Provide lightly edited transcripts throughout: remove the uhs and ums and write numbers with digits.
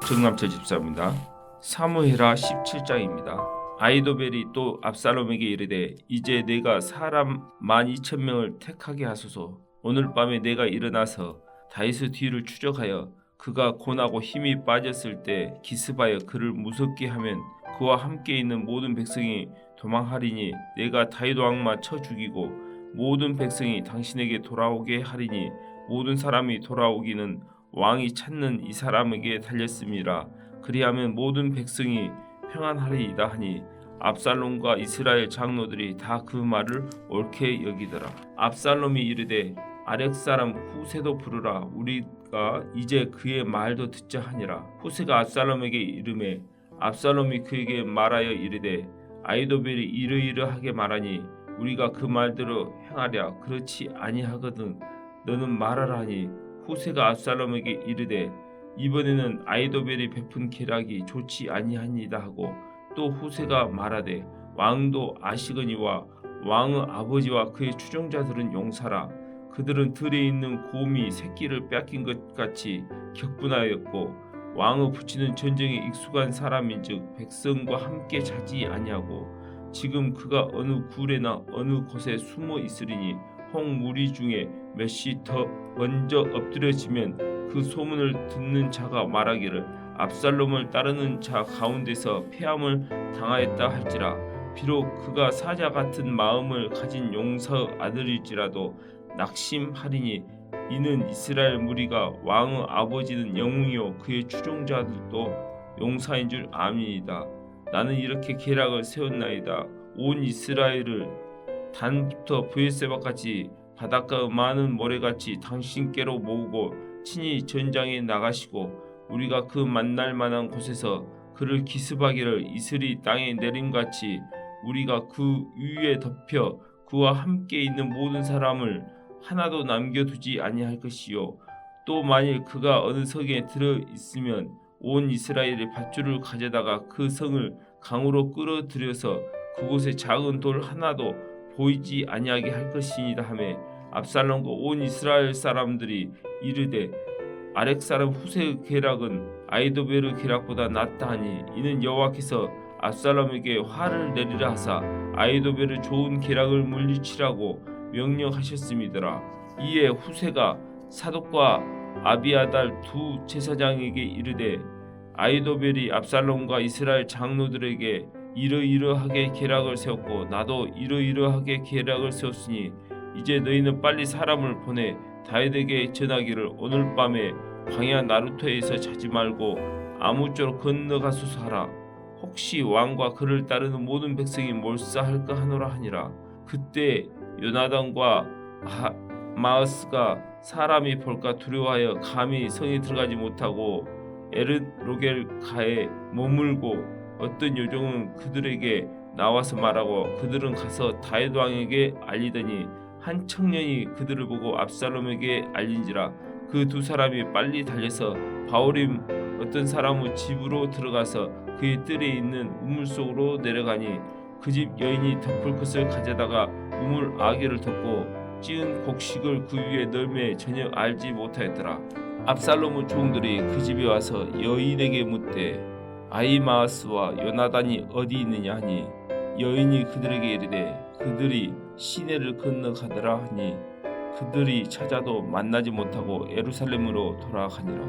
정남철 집사입니다. 사무엘하 17장입니다. 아히도벨이 또 압살롬에게 이르되 이제 내가 사람 12,000명을 택하게 하소서. 오늘 밤에 내가 일어나서 다윗의 뒤를 추적하여 그가 고나고 힘이 빠졌을 때 기습하여 그를 무섭게 하면 그와 함께 있는 모든 백성이 도망하리니 내가 다윗 왕만 쳐 죽이고 모든 백성이 당신에게 돌아오게 하리니 모든 사람이 돌아오기는 왕이 찾는 이 사람에게 달렸음이라. 그리하면 모든 백성이 평안하리이다 하니 압살롬과 이스라엘 장로들이 다 그 말을 옳게 여기더라. 압살롬이 이르되 아렉 사람 후세도 부르라. 우리가 이제 그의 말도 듣자 하니라. 후세가 압살롬에게 이르매 압살롬이 그에게 말하여 이르되 아히도벨이 이러이러하게 말하니 우리가 그 말대로 행하랴. 그렇지 아니하거든 너는 말하라 하니 후세가 압살롬에게 이르되 이번에는 아히도벨이 베푼 계략이 좋지 아니하니이다 하고 또 후세가 말하되 왕도 아시거니와 왕의 아버지와 그의 추종자들은 용사라. 그들은 들에 있는 곰이 새끼를 뺏긴 것 같이 격분하였고 왕의 붙이는 전쟁에 익숙한 사람인즉 백성과 함께 자지 아니하고 지금 그가 어느 굴에나 어느 곳에 숨어 있으리니 홍 무리 중에 몇이 더 먼저 엎드려지면 그 소문을 듣는 자가 말하기를 압살롬을 따르는 자 가운데서 패함을 당하였다 할지라. 비록 그가 사자 같은 마음을 가진 용사의 아들일지라도 낙심하리니 이는 이스라엘 무리가 왕의 아버지는 영웅이요 그의 추종자들도 용사인 줄 아미이다. 나는 이렇게 계략을 세웠나이다. 온 이스라엘을 단부터 브에세바까지 바닷가의 많은 모래같이 당신께로 모으고 친히 전장에 나가시고 우리가 그 만날 만한 곳에서 그를 기습하기를 이슬이 땅에 내림같이 우리가 그 위에 덮여 그와 함께 있는 모든 사람을 하나도 남겨두지 아니할 것이요. 또 만일 그가 어느 성에 들어 있으면 온 이스라엘의 밧줄을 가져다가 그 성을 강으로 끌어들여서 그곳에 작은 돌 하나도 보이지 아니하게 할 것이니라 하매 압살롬과 온 이스라엘 사람들이 이르되 아렉 사람 후세의 계략은 아히도벨의 계략보다 낫다 하니 이는 여호와께서 압살롬에게 화를 내리라 하사 아히도벨의 좋은 계략을 물리치라고 명령하셨음이더라. 이에 후세가 사독과 아비아달 두 제사장에게 이르되 아히도벨이 압살롬과 이스라엘 장로들에게 이러이러하게 계략을 세웠고 나도 이러이러하게 계략을 세웠으니 이제 너희는 빨리 사람을 보내 다윗에게 전하기를 오늘 밤에 광야 나루토에서 자지 말고 아무쪼록 건너가소서 하라. 혹시 왕과 그를 따르는 모든 백성이 몰사할까 하노라 하니라. 그때 요나단과 마으스가 사람이 볼까 두려워하여 감히 성에 들어가지 못하고 에르로겔가에 머물고 어떤 요종은 그들에게 나와서 말하고 그들은 가서 다윗 왕에게 알리더니 한 청년이 그들을 보고 압살롬에게 알린지라. 그 두 사람이 빨리 달려서 바오림 어떤 사람의 집으로 들어가서 그의 뜰에 있는 우물 속으로 내려가니 그 집 여인이 덮을 것을 가져다가 우물 아귀를 덮고 찌은 곡식을 그 위에 널매 전혀 알지 못하였더라. 압살롬의 종들이 그 집에 와서 여인에게 묻되 아히마아스와 요나단이 어디 있느냐 하니 여인이 그들에게 이르되 그들이 시내를 건너가더라 하니 그들이 찾아도 만나지 못하고 예루살렘으로 돌아가니라.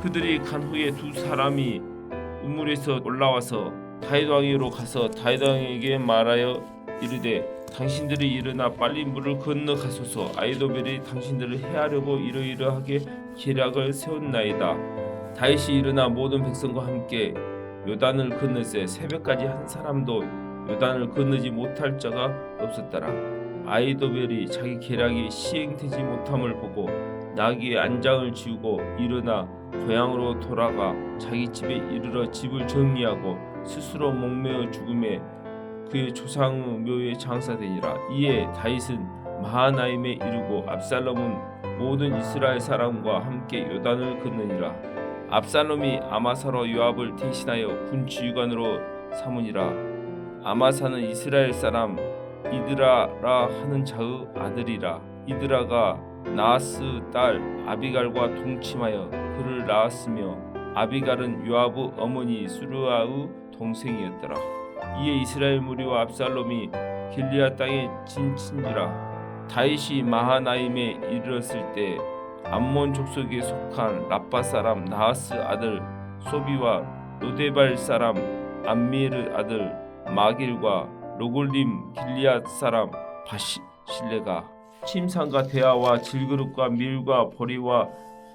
그들이 간 후에 두 사람이 우물에서 올라와서 다윗 왕에게로 가서 다윗 왕에게 말하여 이르되 당신들이 일어나 빨리 물을 건너가소서. 아히도벨이 당신들을 해하려고 이러이러하게 계략을 세웠나이다. 다윗이 일어나 모든 백성과 함께 요단을 건너세 새벽까지 한 사람도 요단을 건너지 못할 자가 없었더라. 아히도벨이 자기 계략이 시행되지 못함을 보고 나귀의 안장을 지우고 일어나 고향으로 돌아가 자기 집에 이르러 집을 정리하고 스스로 목매어 죽음에 그의 조상의 묘에 장사되니라. 이에 다윗은 마하나임에 이르고 압살롬은 모든 이스라엘 사람과 함께 요단을 건너니라. 압살롬이 아마사로 요압을 대신하여 군 지휘관으로 삼으니라. 아마사는 이스라엘 사람 이드라라 하는 자의 아들이라. 이드라가 나하스 딸 아비갈과 동침하여 그를 낳았으며 아비갈은 요압의 어머니 수르아의 동생이었더라. 이에 이스라엘 무리와 압살롬이 길리앗 땅에 진친지라. 다윗이 마하나임에 이르렀을 때 암몬 족속에 속한 라빠 사람 나하스 아들 소비와 로데발 사람 암미엘 아들 마길과 로골림 길리앗 사람 바실레가 침상과 대야와 질그릇과 밀과 보리와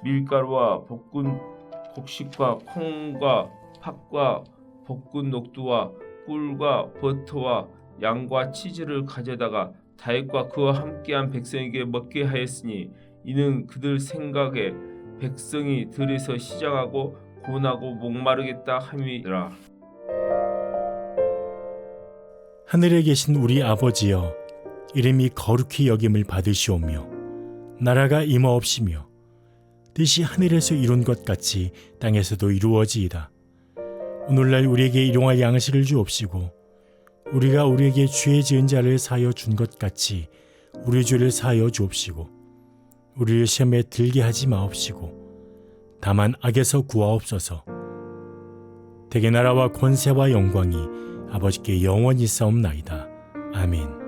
밀가루와 볶은 곡식과 콩과 팥과 볶은 녹두와 꿀과 버터와 양과 치즈를 가져다가 다윗과 그와 함께한 백성에게 먹게 하였으니 이는 그들 생각에 백성이 들에서 시장하고 고나고 목마르겠다 함이라. 하늘에 계신 우리 아버지여, 이름이 거룩히 여김을 받으시오며 나라가 임하옵시며 뜻이 하늘에서 이룬 것 같이 땅에서도 이루어지이다. 오늘날 우리에게 일용할 양식을 주옵시고 우리가 우리에게 죄 지은 자를 사하여 준 것 같이 우리 죄를 사하여 주옵시고 우리를 시험에 들게 하지 마옵시고 다만 악에서 구하옵소서. 대개 나라와 권세와 영광이 아버지께 영원히 있사옵나이다. 아멘.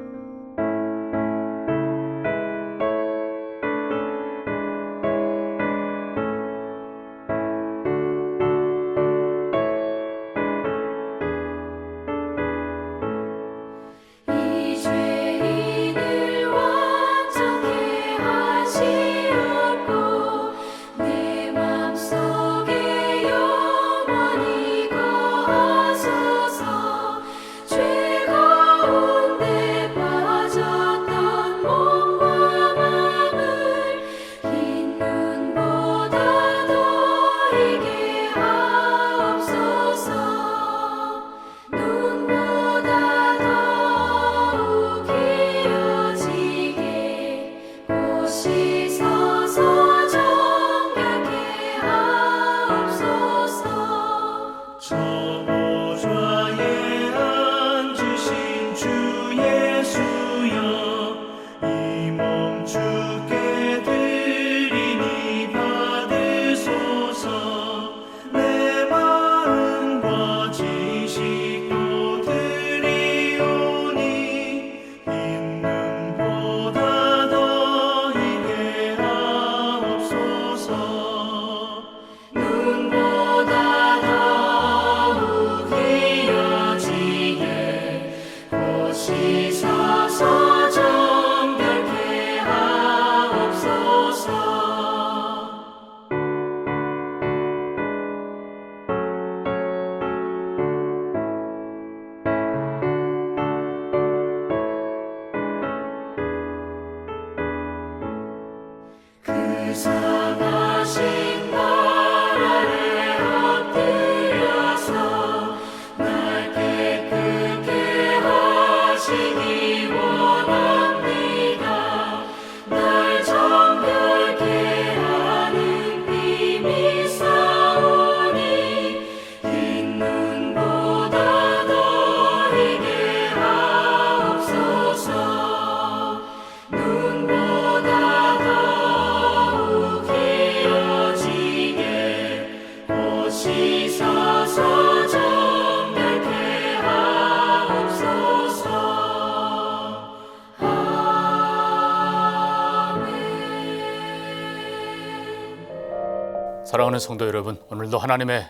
사랑하는 성도 여러분, 오늘도 하나님의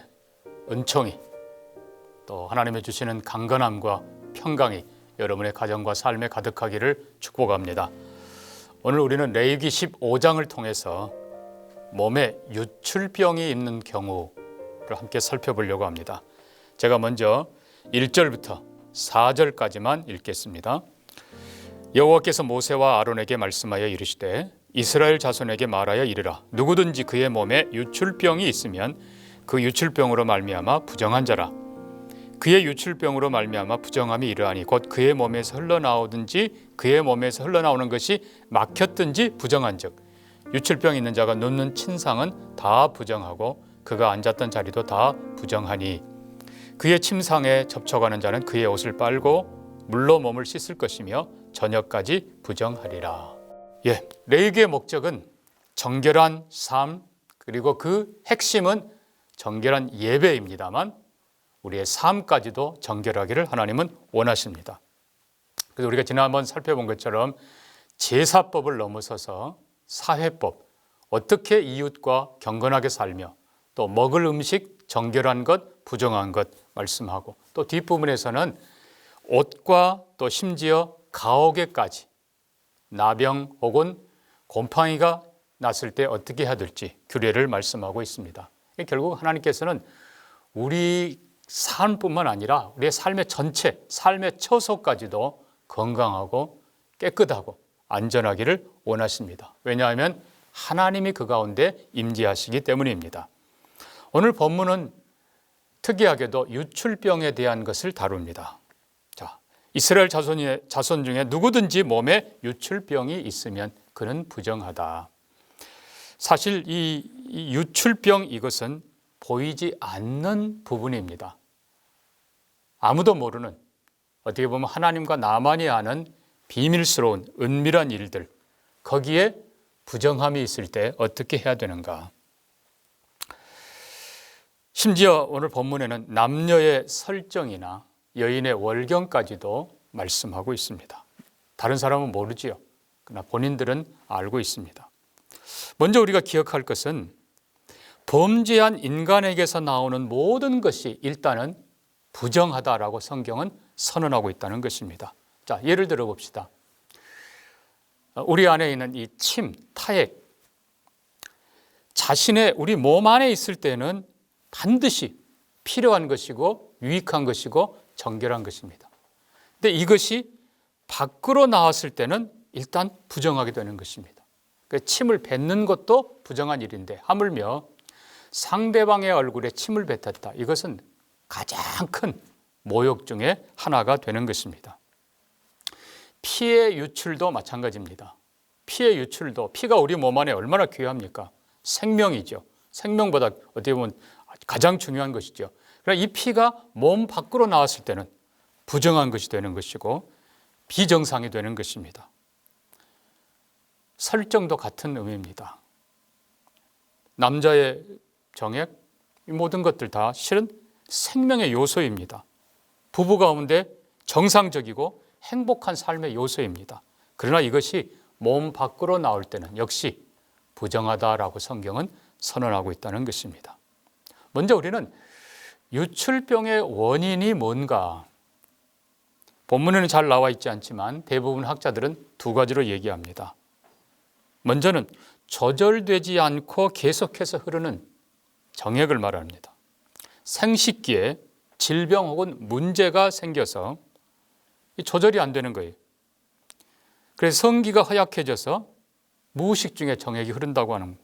은총이 또 하나님의 주시는 강건함과 평강이 여러분의 가정과 삶에 가득하기를 축복합니다. 오늘 우리는 레위기 15장을 통해서 몸에 유출병이 있는 경우를 함께 살펴보려고 합니다. 제가 먼저 1절부터 4절까지만 읽겠습니다. 여호와께서 모세와 아론에게 말씀하여 이르시되 이스라엘 자손에게 말하여 이르라. 누구든지 그의 몸에 유출병이 있으면 그 유출병으로 말미암아 부정한 자라. 그의 유출병으로 말미암아 부정함이 이러하니 곧 그의 몸에서 흘러나오든지 그의 몸에서 흘러나오는 것이 막혔든지 부정한즉 유출병 있는 자가 눕는 침상은 다 부정하고 그가 앉았던 자리도 다 부정하니 그의 침상에 접촉하는 자는 그의 옷을 빨고 물로 몸을 씻을 것이며 저녁까지 부정하리라. 레위기의 목적은 정결한 삶, 그리고 그 핵심은 정결한 예배입니다만 우리의 삶까지도 정결하기를 하나님은 원하십니다. 그래서 우리가 지난번 살펴본 것처럼 제사법을 넘어서서 사회법, 어떻게 이웃과 경건하게 살며 또 먹을 음식 정결한 것, 부정한 것 말씀하고 또 뒷부분에서는 옷과 또 심지어 가옥에까지 나병 혹은 곰팡이가 났을 때 어떻게 해야 될지 규례를 말씀하고 있습니다. 결국 하나님께서는 우리 삶뿐만 아니라 우리의 삶의 전체, 삶의 처소까지도 건강하고 깨끗하고 안전하기를 원하십니다. 왜냐하면 하나님이 그 가운데 임재하시기 때문입니다. 오늘 본문은 특이하게도 유출병에 대한 것을 다룹니다. 자, 이스라엘 자손 중에 누구든지 몸에 유출병이 있으면 그는 부정하다. 사실 이 유출병 이것은 보이지 않는 부분입니다. 아무도 모르는, 어떻게 보면 하나님과 나만이 아는 비밀스러운 은밀한 일들, 거기에 부정함이 있을 때 어떻게 해야 되는가? 심지어 오늘 본문에는 남녀의 설정이나 여인의 월경까지도 말씀하고 있습니다. 다른 사람은 모르지요. 그러나 본인들은 알고 있습니다. 먼저 우리가 기억할 것은 범죄한 인간에게서 나오는 모든 것이 일단은 부정하다라고 성경은 선언하고 있다는 것입니다. 자, 예를 들어 봅시다. 우리 안에 있는 이 침, 타액, 자신의 우리 몸 안에 있을 때는 반드시 필요한 것이고 유익한 것이고 정결한 것입니다. 근데 이것이 밖으로 나왔을 때는 일단 부정하게 되는 것입니다. 침을 뱉는 것도 부정한 일인데 하물며 상대방의 얼굴에 침을 뱉었다. 이것은 가장 큰 모욕 중에 하나가 되는 것입니다. 피의 유출도 마찬가지입니다. 피의 유출도, 피가 우리 몸 안에 얼마나 귀합니까? 생명이죠. 생명보다 어떻게 보면 가장 중요한 것이죠. 그러나 이 피가 몸 밖으로 나왔을 때는 부정한 것이 되는 것이고 비정상이 되는 것입니다. 설정도 같은 의미입니다. 남자의 정액, 이 모든 것들 다 실은 생명의 요소입니다. 부부 가운데 정상적이고 행복한 삶의 요소입니다. 그러나 이것이 몸 밖으로 나올 때는 역시 부정하다라고 성경은 선언하고 있다는 것입니다. 먼저 우리는 유출병의 원인이 뭔가, 본문에는 잘 나와 있지 않지만 대부분 학자들은 두 가지로 얘기합니다. 먼저는 조절되지 않고 계속해서 흐르는 정액을 말합니다. 생식기에 질병 혹은 문제가 생겨서 조절이 안 되는 거예요. 그래서 성기가 허약해져서 무의식 중에 정액이 흐른다고 하는 겁니다.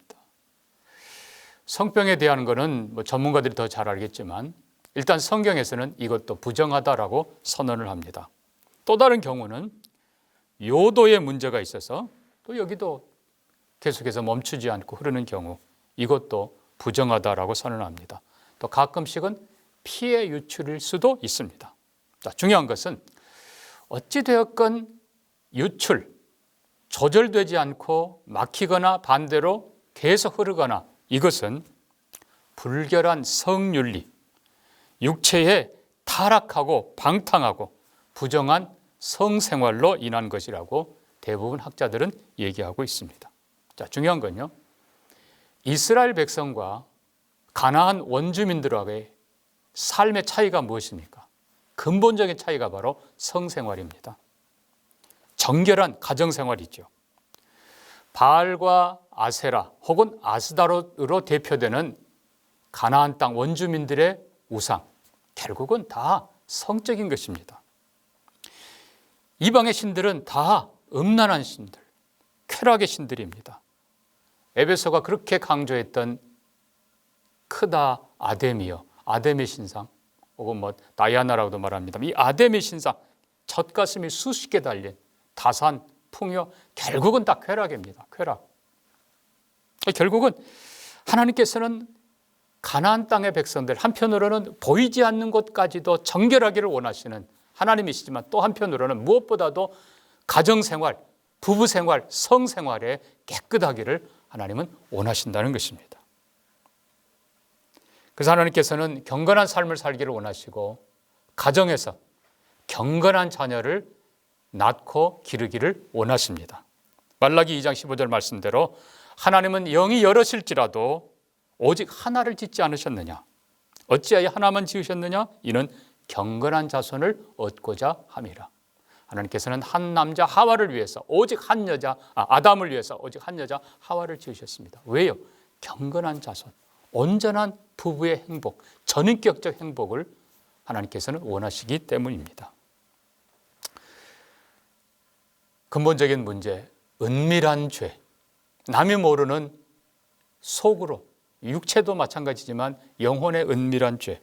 성병에 대한 거는 전문가들이 더 잘 알겠지만 일단 성경에서는 이것도 부정하다라고 선언을 합니다. 또 다른 경우는 요도에 문제가 있어서 또 여기도 계속해서 멈추지 않고 흐르는 경우, 이것도 부정하다라고 선언합니다. 또 가끔씩은 피의 유출일 수도 있습니다. 자, 중요한 것은 어찌되었건 유출, 조절되지 않고 막히거나 반대로 계속 흐르거나 이것은 불결한 성윤리, 육체의 타락하고 방탕하고 부정한 성생활로 인한 것이라고 대부분 학자들은 얘기하고 있습니다. 자, 중요한 건요, 이스라엘 백성과 가나안 원주민들에게 삶의 차이가 무엇입니까? 근본적인 차이가 바로 성생활입니다. 정결한 가정생활이죠. 바알과 아세라 혹은 아스다롯으로 대표되는 가나안 땅 원주민들의 우상, 결국은 다 성적인 것입니다. 이방의 신들은 다 음란한 신들, 쾌락의 신들입니다. 에베소가 그렇게 강조했던 크다 아데미여, 아데미 신상 혹은 다이아나라고도 말합니다. 이 아데미 신상, 젖가슴이 수십 개 달린 다산, 풍요, 결국은 다 쾌락입니다. 쾌락. 결국은 하나님께서는 가나안 땅의 백성들, 한편으로는 보이지 않는 것까지도 정결하기를 원하시는 하나님이시지만 또 한편으로는 무엇보다도 가정생활, 부부생활, 성생활에 깨끗하기를 하나님은 원하신다는 것입니다. 그래서 하나님께서는 경건한 삶을 살기를 원하시고 가정에서 경건한 자녀를 낳고 기르기를 원하십니다. 말라기 2장 15절 말씀대로 하나님은 영이 여럿일지라도 오직 하나를 짓지 않으셨느냐? 어찌하여 하나만 지으셨느냐? 이는 경건한 자손을 얻고자 함이라. 하나님께서는 한 남자 하와를 위해서 오직 한 여자 아담을 위해서 오직 한 여자 하와를 지으셨습니다. 왜요? 경건한 자손, 온전한 부부의 행복, 전인격적 행복을 하나님께서는 원하시기 때문입니다. 근본적인 문제, 은밀한 죄, 남이 모르는 속으로, 육체도 마찬가지지만 영혼의 은밀한 죄.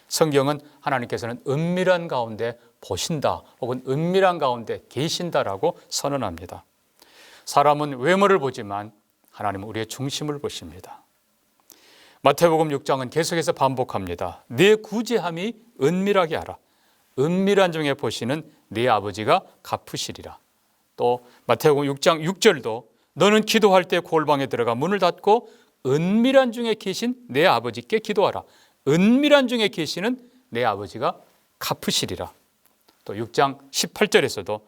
성경은 하나님께서는 은밀한 가운데 보신다 혹은 은밀한 가운데 계신다라고 선언합니다. 사람은 외모를 보지만 하나님은 우리의 중심을 보십니다. 마태복음 6장은 계속해서 반복합니다. 내 구제함이 은밀하게 하라. 은밀한 중에 보시는 네 아버지가 갚으시리라. 또 마태복음 6장 6절도 너는 기도할 때 골방에 들어가 문을 닫고 은밀한 중에 계신 내 아버지께 기도하라. 은밀한 중에 계시는 내 아버지가 갚으시리라. 또 6장 18절에서도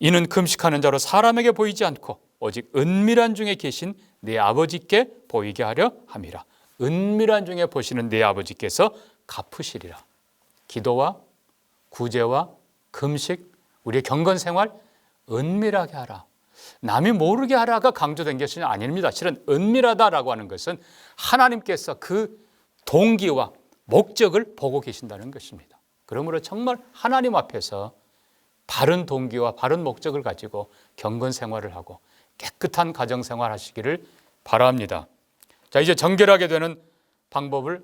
이는 금식하는 자로 사람에게 보이지 않고 오직 은밀한 중에 계신 내 아버지께 보이게 하려 함이라. 은밀한 중에 보시는 내 아버지께서 갚으시리라. 기도와 구제와 금식, 우리의 경건 생활 은밀하게 하라. 남이 모르게 하라가 강조된 것이 아닙니다. 실은 은밀하다라고 하는 것은 하나님께서 그 동기와 목적을 보고 계신다는 것입니다. 그러므로 정말 하나님 앞에서 바른 동기와 바른 목적을 가지고 경건 생활을 하고 깨끗한 가정 생활 하시기를 바랍니다. 자, 이제 정결하게 되는 방법을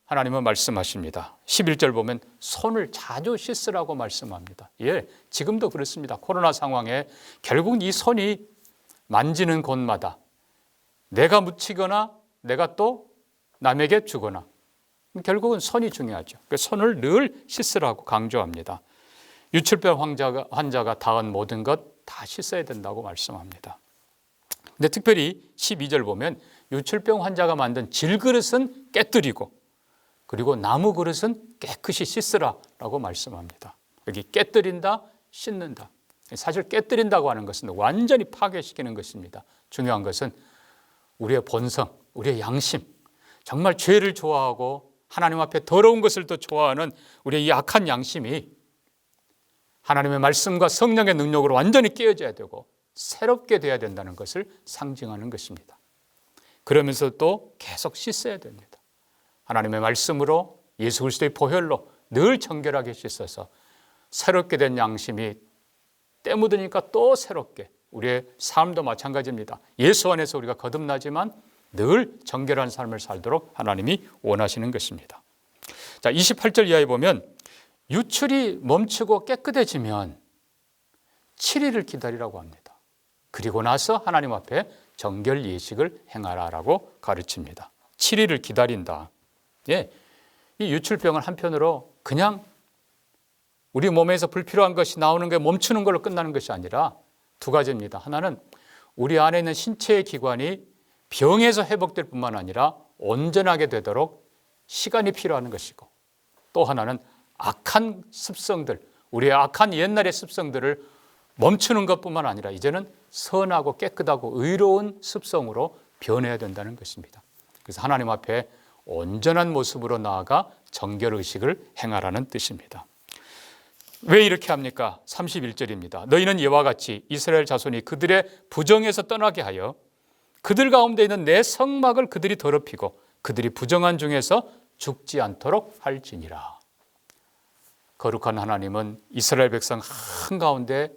하나님은 말씀하십니다. 11절 보면 손을 자주 씻으라고 말씀합니다. 예, 지금도 그렇습니다. 코로나 상황에 결국 이 손이 만지는 곳마다 내가 묻히거나 내가 또 남에게 주거나 결국은 손이 중요하죠. 그 손을 늘 씻으라고 강조합니다. 유출병 환자가 닿은 모든 것 다 씻어야 된다고 말씀합니다. 근데 특별히 12절 보면 유출병 환자가 만든 질그릇은 깨뜨리고 그리고 나무 그릇은 깨끗이 씻으라라고 말씀합니다. 여기 깨뜨린다, 씻는다. 사실 깨뜨린다고 하는 것은 완전히 파괴시키는 것입니다. 중요한 것은 우리의 본성, 우리의 양심, 정말 죄를 좋아하고 하나님 앞에 더러운 것을 더 좋아하는 우리의 이 악한 양심이 하나님의 말씀과 성령의 능력으로 완전히 깨어져야 되고 새롭게 돼야 된다는 것을 상징하는 것입니다. 그러면서 또 계속 씻어야 됩니다. 하나님의 말씀으로 예수 그리스도의 보혈로 늘 정결하게 씻어서 새롭게 된 양심이 때 묻으니까 또 새롭게 우리의 삶도 마찬가지입니다. 예수 안에서 우리가 거듭나지만 늘 정결한 삶을 살도록 하나님이 원하시는 것입니다. 자, 28절 이하에 보면 유출이 멈추고 깨끗해지면 7일을 기다리라고 합니다. 그리고 나서 하나님 앞에 정결 예식을 행하라라고 가르칩니다. 7일을 기다린다. 예, 이 유출병은 한편으로 그냥 우리 몸에서 불필요한 것이 나오는 게 멈추는 걸로 끝나는 것이 아니라 두 가지입니다. 하나는 우리 안에 있는 신체의 기관이 병에서 회복될 뿐만 아니라 온전하게 되도록 시간이 필요한 것이고 또 하나는 악한 습성들, 우리의 악한 옛날의 습성들을 멈추는 것뿐만 아니라 이제는 선하고 깨끗하고 의로운 습성으로 변해야 된다는 것입니다. 그래서 하나님 앞에 온전한 모습으로 나아가 정결의식을 행하라는 뜻입니다. 왜 이렇게 합니까? 31절입니다. 너희는 이와 같이 이스라엘 자손이 그들의 부정에서 떠나게 하여 그들 가운데 있는 내 성막을 그들이 더럽히고 그들이 부정한 중에서 죽지 않도록 할지니라. 거룩한 하나님은 이스라엘 백성 한가운데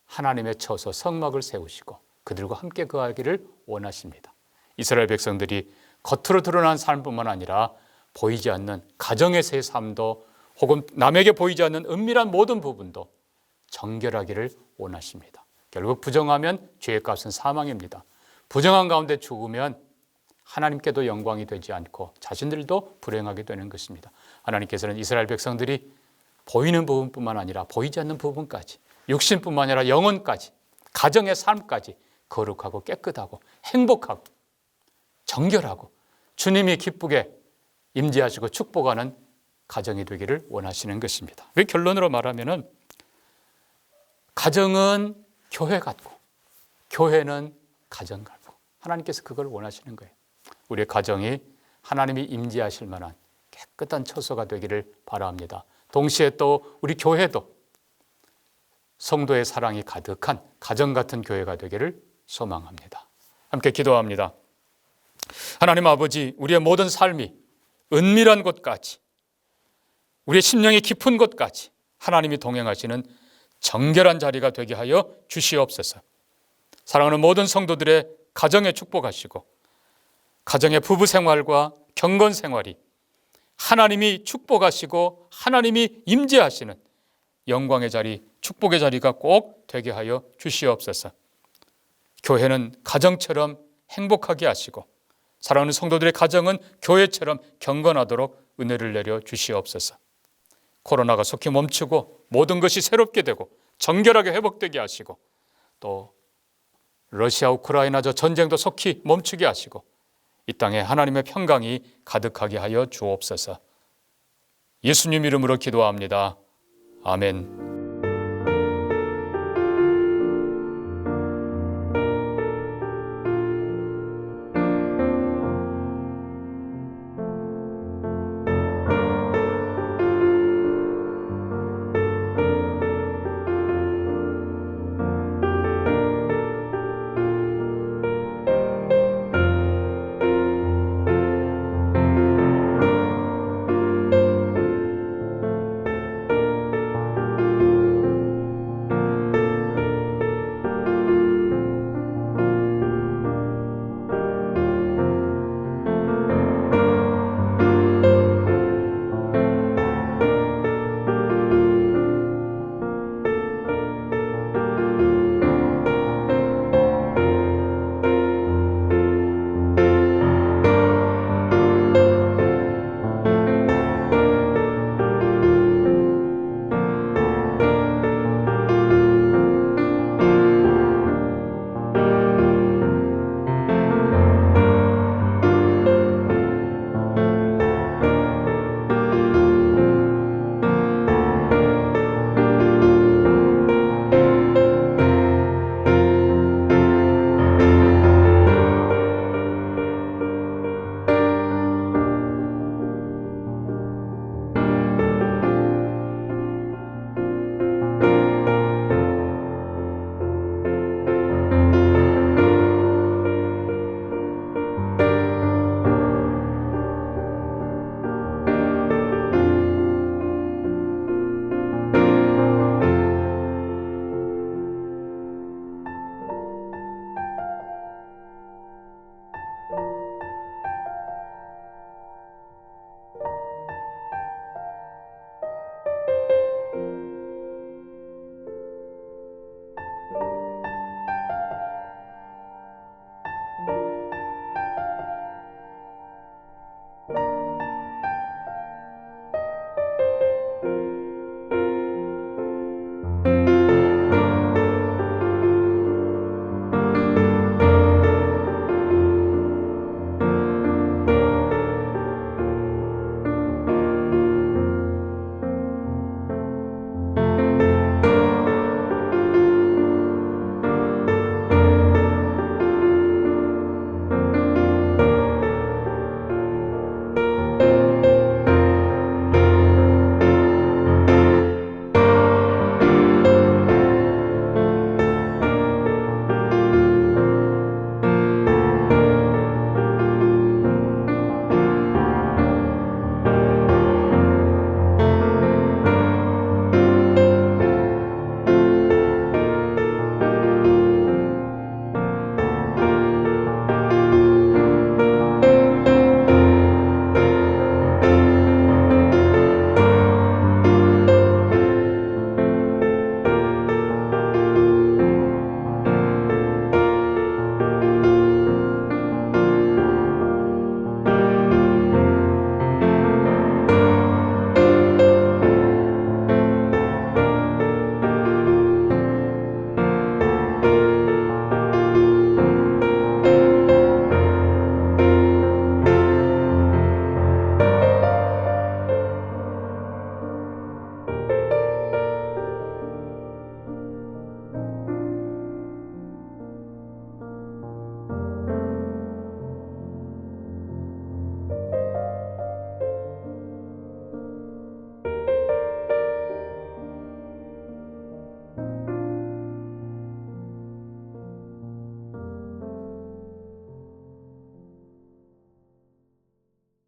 하나님의 처소 성막을 세우시고 그들과 함께 거하기를 원하십니다. 이스라엘 백성들이 겉으로 드러난 삶뿐만 아니라 보이지 않는 가정에서의 삶도 혹은 남에게 보이지 않는 은밀한 모든 부분도 정결하기를 원하십니다. 결국 부정하면 죄의 값은 사망입니다. 부정한 가운데 죽으면 하나님께도 영광이 되지 않고 자신들도 불행하게 되는 것입니다. 하나님께서는 이스라엘 백성들이 보이는 부분뿐만 아니라 보이지 않는 부분까지 육신뿐만 아니라 영혼까지 가정의 삶까지 거룩하고 깨끗하고 행복하고 정결하고 주님이 기쁘게 임재하시고 축복하는 가정이 되기를 원하시는 것입니다. 그 결론으로 말하면은 가정은 교회 같고 교회는 가정 같고 하나님께서 그걸 원하시는 거예요. 우리의 가정이 하나님이 임재하실 만한 깨끗한 처소가 되기를 바랍니다. 동시에 또 우리 교회도 성도의 사랑이 가득한 가정 같은 교회가 되기를 소망합니다. 함께 기도합니다. 하나님 아버지, 우리의 모든 삶이 은밀한 곳까지, 우리의 심령이 깊은 곳까지 하나님이 동행하시는 정결한 자리가 되게 하여 주시옵소서. 사랑하는 모든 성도들의 가정에 축복하시고 가정의 부부 생활과 경건 생활이 하나님이 축복하시고 하나님이 임재하시는 영광의 자리, 축복의 자리가 꼭 되게 하여 주시옵소서. 교회는 가정처럼 행복하게 하시고 사랑하는 성도들의 가정은 교회처럼 경건하도록 은혜를 내려 주시옵소서. 코로나가 속히 멈추고 모든 것이 새롭게 되고 정결하게 회복되게 하시고 또 러시아 우크라이나 저 전쟁도 속히 멈추게 하시고 이 땅에 하나님의 평강이 가득하게 하여 주옵소서. 예수님 이름으로 기도합니다. 아멘.